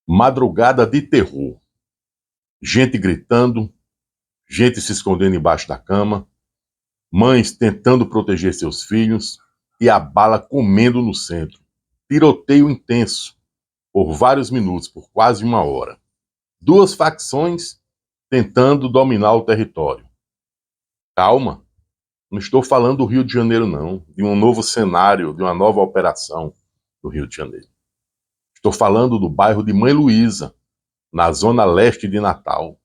Madrugada de terror. Gente gritando, gente se escondendo embaixo da cama, mães tentando proteger seus filhos e a bala comendo no centro. Tiroteio intenso por vários minutos, por quase uma hora. Duas facções tentando dominar o território. Calma, não estou falando do Rio de Janeiro, não, de um novo cenário, de uma nova operação do Rio de Janeiro. Estou falando do bairro de Mãe Luísa, na zona leste de Natal.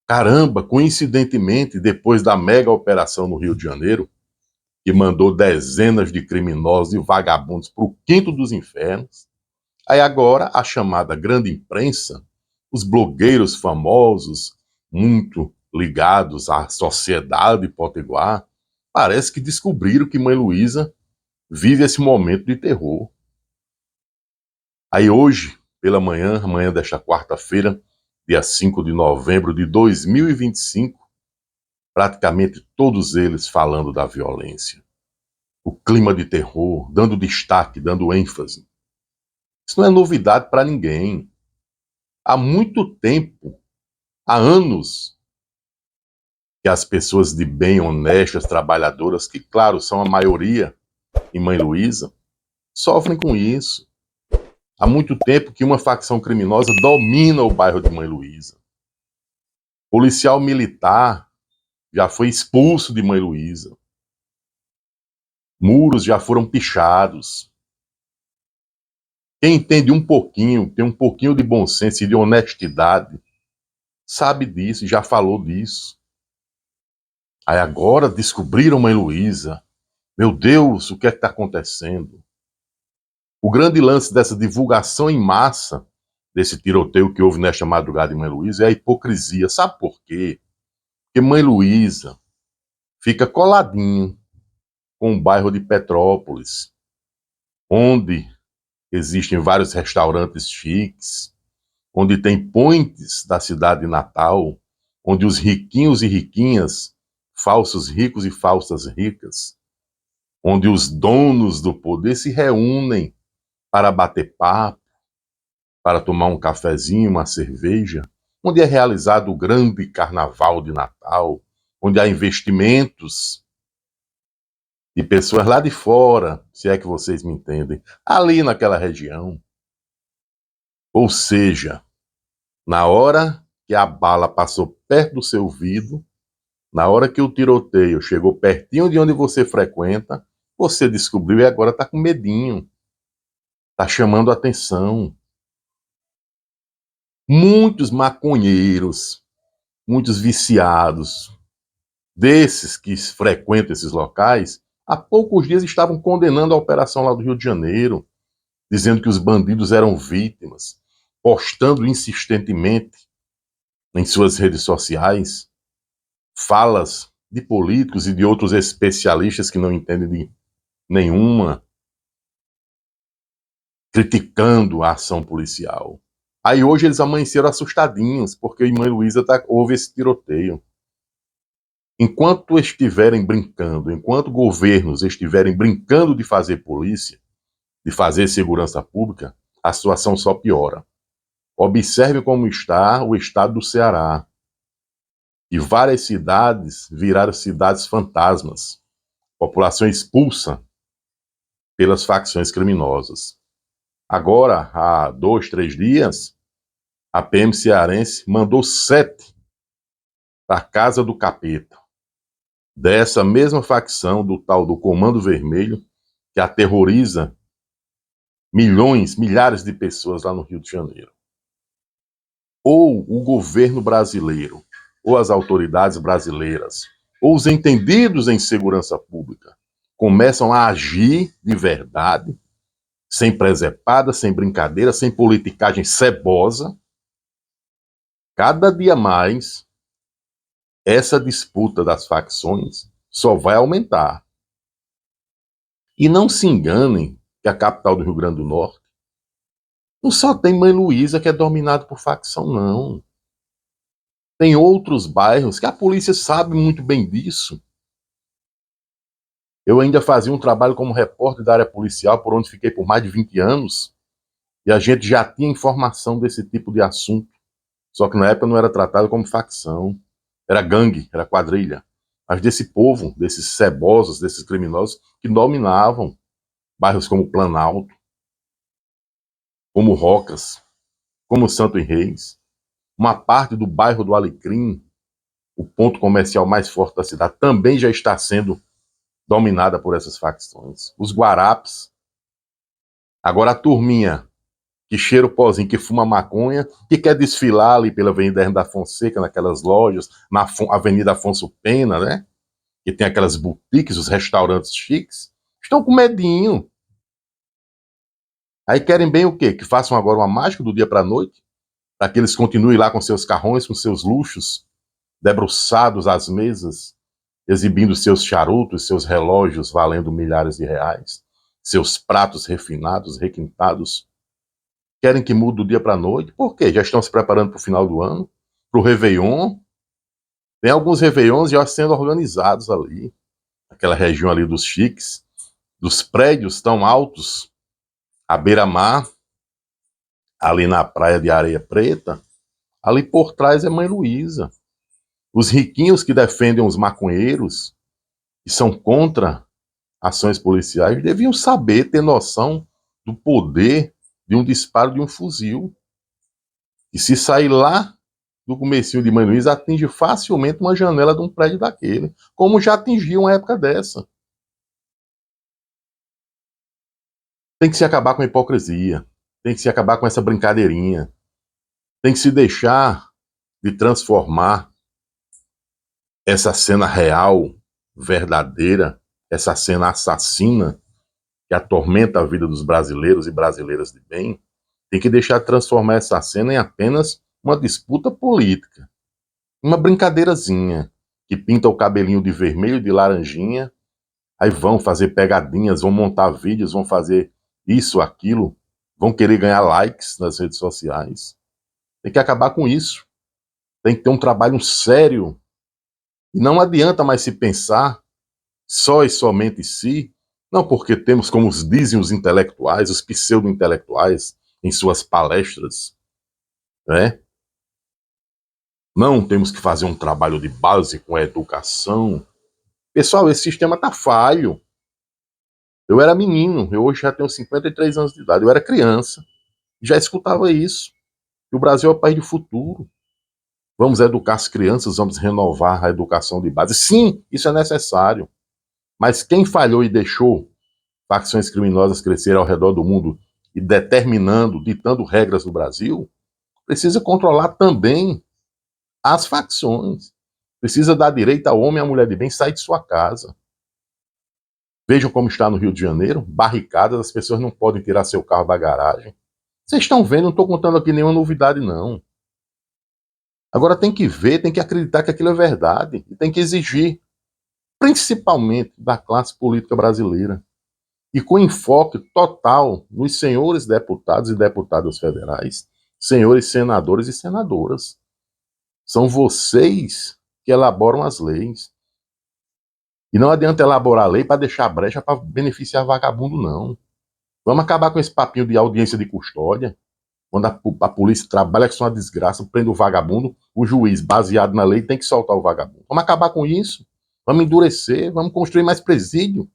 Caramba, coincidentemente, depois da mega operação no Rio de Janeiro, que mandou dezenas de criminosos e vagabundos para o quinto dos infernos, aí agora a chamada grande imprensa, os blogueiros famosos, muito ligados à sociedade potiguar, parece que descobriram que Mãe Luísa vive esse momento de terror. Aí hoje, pela manhã, amanhã desta quarta-feira, dia 5 de novembro de 2025, praticamente todos eles falando da violência. O clima de terror, dando destaque, dando ênfase. Isso não é novidade para ninguém. Há muito tempo, há anos, que as pessoas de bem, honestas, trabalhadoras, que, claro, são a maioria em Mãe Luísa, sofrem com isso. Há muito tempo que uma facção criminosa domina o bairro de Mãe Luísa. Policial militar já foi expulso de Mãe Luísa. Muros já foram pichados. Quem entende um pouquinho, tem um pouquinho de bom senso e de honestidade, sabe disso e já falou disso. Aí agora descobriram Mãe Luísa. Meu Deus, o que é que está acontecendo? O grande lance dessa divulgação em massa, desse tiroteio que houve nesta madrugada em Mãe Luísa, é a hipocrisia. Sabe por quê? Porque Mãe Luísa fica coladinho com o bairro de Petrópolis, onde existem vários restaurantes chiques, onde tem pontes da cidade de Natal, onde os riquinhos e riquinhas, falsos ricos e falsas ricas, onde os donos do poder se reúnem para bater papo, para tomar um cafezinho, uma cerveja, onde é realizado o grande carnaval de Natal, onde há investimentos de pessoas lá de fora, se é que vocês me entendem, ali naquela região. Ou seja, na hora que a bala passou perto do seu ouvido, na hora que o tiroteio chegou pertinho de onde você frequenta, você descobriu e agora está com medinho, está chamando atenção. Muitos maconheiros, muitos viciados, desses que frequentam esses locais, há poucos dias estavam condenando a operação lá do Rio de Janeiro, dizendo que os bandidos eram vítimas, postando insistentemente em suas redes sociais falas de políticos e de outros especialistas que não entendem de nenhuma, criticando a ação policial. Aí hoje eles amanheceram assustadinhos, porque em Mãe Luísa houve esse tiroteio. Enquanto estiverem brincando, enquanto governos estiverem brincando de fazer polícia, de fazer segurança pública, a situação só piora. Observe como está o estado do Ceará. E várias cidades viraram cidades fantasmas. População expulsa pelas facções criminosas. Agora, há 2, 3 dias, a PM cearense mandou 7 para a casa do capeta. Dessa mesma facção do tal do Comando Vermelho, que aterroriza milhões, milhares de pessoas lá no Rio de Janeiro. Ou o governo brasileiro, ou as autoridades brasileiras, ou os entendidos em segurança pública, começam a agir de verdade, sem presepada, sem brincadeira, sem politicagem cebosa. Cada dia mais, essa disputa das facções só vai aumentar. E não se enganem que a capital do Rio Grande do Norte não só tem Mãe Luísa que é dominado por facção, não. Tem outros bairros que a polícia sabe muito bem disso. Eu ainda fazia um trabalho como repórter da área policial, por onde fiquei por mais de 20 anos, E a gente já tinha informação desse tipo de assunto. Só que na época não era tratado como facção. Era gangue, era quadrilha. Mas desse povo, desses cebosos, desses criminosos que dominavam bairros como Planalto, como Rocas, como Santo Reis, uma parte do bairro do Alecrim, o ponto comercial mais forte da cidade, também já está sendo dominada por essas facções. Os Guarapes, agora a turminha que cheira o pozinho, que fuma maconha, que quer desfilar ali pela Avenida Hermes da Fonseca, naquelas lojas, na Avenida Afonso Pena, né? Que tem aquelas boutiques, os restaurantes chiques, estão com medinho. Aí querem bem o quê? Que façam agora uma mágica do dia para a noite, para que eles continuem lá com seus carrões, com seus luxos, debruçados às mesas, exibindo seus charutos, seus relógios valendo milhares de reais, seus pratos refinados, requintados. Querem que mude do dia para a noite? Por quê? Já estão se preparando para o final do ano, para o Réveillon. Tem alguns Réveillons já sendo organizados ali, aquela região ali dos chiques, dos prédios tão altos, à beira-mar, ali na praia de Areia Preta, ali por trás é Mãe Luísa. Os riquinhos que defendem os maconheiros, que são contra ações policiais, deviam saber, ter noção do poder de um disparo de um fuzil. E se sair lá do comecinho de Mãe Luísa, atinge facilmente uma janela de um prédio daquele, como já atingiu uma época dessa. Tem que se acabar com a hipocrisia, tem que se acabar com essa brincadeirinha, tem que se deixar de transformar essa cena real, verdadeira, essa cena assassina que atormenta a vida dos brasileiros e brasileiras de bem, tem que deixar de transformar essa cena em apenas uma disputa política, uma brincadeirazinha, que pinta o cabelinho de vermelho, de laranjinha, aí vão fazer pegadinhas, vão montar vídeos, vão fazer isso, aquilo, vão querer ganhar likes nas redes sociais. Tem que acabar com isso. Tem que ter um trabalho sério. E não adianta mais se pensar só e somente si, não porque temos, como dizem os intelectuais, os pseudo-intelectuais, em suas palestras, né? Não temos que fazer um trabalho de base com a educação. Pessoal, esse sistema tá falho. Eu era menino, eu hoje já tenho 53 anos de idade, eu era criança, já escutava isso. Que o Brasil é o país do futuro. Vamos educar as crianças, vamos renovar a educação de base. Sim, isso é necessário. Mas quem falhou e deixou facções criminosas crescerem ao redor do mundo e determinando, ditando regras no Brasil, precisa controlar também as facções. Precisa dar direito ao homem e à mulher de bem sair de sua casa. Vejam como está no Rio de Janeiro, barricadas, as pessoas não podem tirar seu carro da garagem. Vocês estão vendo, não estou contando aqui nenhuma novidade, não. Agora tem que ver, tem que acreditar que aquilo é verdade e tem que exigir, principalmente da classe política brasileira, e com enfoque total nos senhores deputados e deputadas federais, senhores senadores e senadoras. São vocês que elaboram as leis. E não adianta elaborar a lei para deixar brecha para beneficiar vagabundo, não. Vamos acabar com esse papinho de audiência de custódia, quando a polícia trabalha, que isso é uma desgraça, prende o vagabundo, o juiz, baseado na lei, tem que soltar o vagabundo. Vamos acabar com isso. Vamos endurecer, vamos construir mais presídio.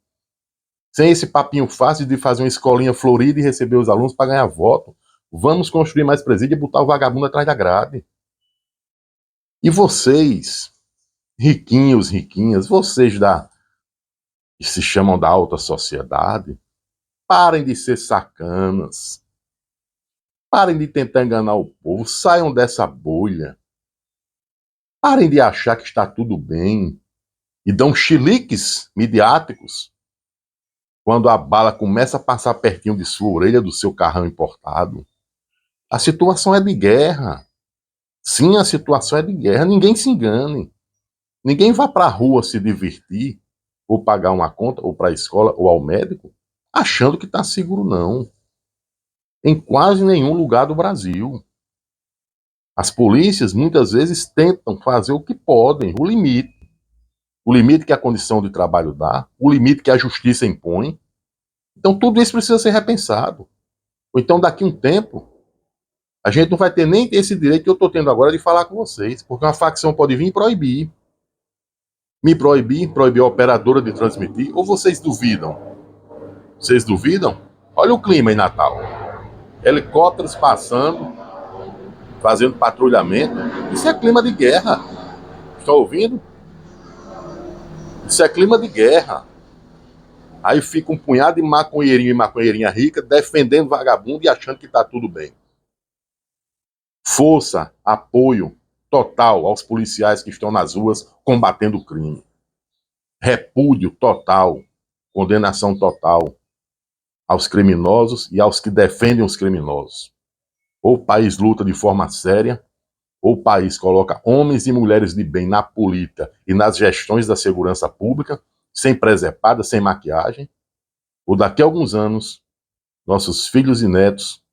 Sem esse papinho fácil de fazer uma escolinha florida e receber os alunos para ganhar voto. Vamos construir mais presídio e botar o vagabundo atrás da grade. E vocês, riquinhos, riquinhas, vocês que se chamam da alta sociedade, parem de ser sacanas. Parem de tentar enganar o povo, saiam dessa bolha. Parem de achar que está tudo bem e dão chiliques midiáticos quando a bala começa a passar pertinho de sua orelha do seu carrão importado. A situação é de guerra. Sim, a situação é de guerra. Ninguém se engane. Ninguém vai para a rua se divertir ou pagar uma conta ou para a escola ou ao médico achando que está seguro, não. Em quase nenhum lugar do Brasil. As polícias muitas vezes tentam fazer o que podem, o limite. O limite que a condição de trabalho dá, o limite que a justiça impõe. Então tudo isso precisa ser repensado. Ou então, daqui a um tempo, a gente não vai ter nem esse direito que eu estou tendo agora de falar com vocês, porque uma facção pode vir e proibir. Me proibir, proibir a operadora de transmitir, ou vocês duvidam? Vocês duvidam? Olha o clima em Natal. Helicópteros passando, fazendo patrulhamento. Isso é clima de guerra. Estão ouvindo? Isso é clima de guerra. Aí fica um punhado de maconheirinho e maconheirinha rica defendendo vagabundo e achando que está tudo bem. Força, apoio total aos policiais que estão nas ruas combatendo o crime. Repúdio total, condenação total aos criminosos e aos que defendem os criminosos. Ou o país luta de forma séria, ou o país coloca homens e mulheres de bem na política e nas gestões da segurança pública, sem presepada, sem maquiagem, ou daqui a alguns anos, nossos filhos e netos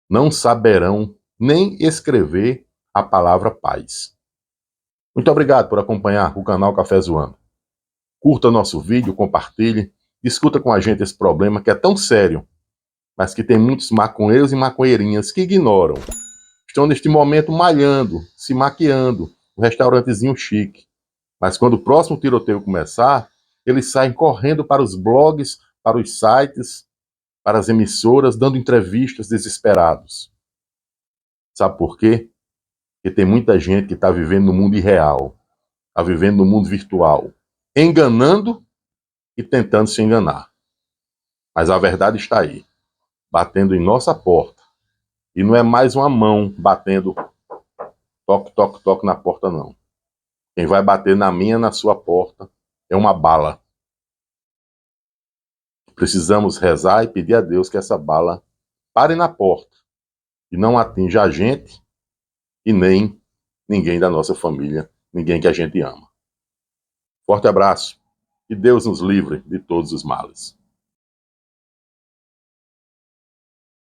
não saberão nem escrever a palavra paz. Muito obrigado por acompanhar o canal Café Zoando. Curta nosso vídeo, compartilhe, discuta com a gente esse problema que é tão sério, mas que tem muitos maconheiros e maconheirinhas que ignoram. Estão neste momento malhando, se maquiando, um restaurantezinho chique. Mas quando o próximo tiroteio começar, eles saem correndo para os blogs, para os sites, para as emissoras, dando entrevistas desesperados. Sabe por quê? Porque tem muita gente que está vivendo no mundo irreal, está vivendo no mundo virtual, enganando e tentando se enganar. Mas a verdade está aí, batendo em nossa porta. E não é mais uma mão batendo toque, toque, toque na porta, não. Quem vai bater na minha, na sua porta, é uma bala. Precisamos rezar e pedir a Deus que essa bala pare na porta e não atinja a gente e nem ninguém da nossa família, ninguém que a gente ama. Forte abraço e Deus nos livre de todos os males.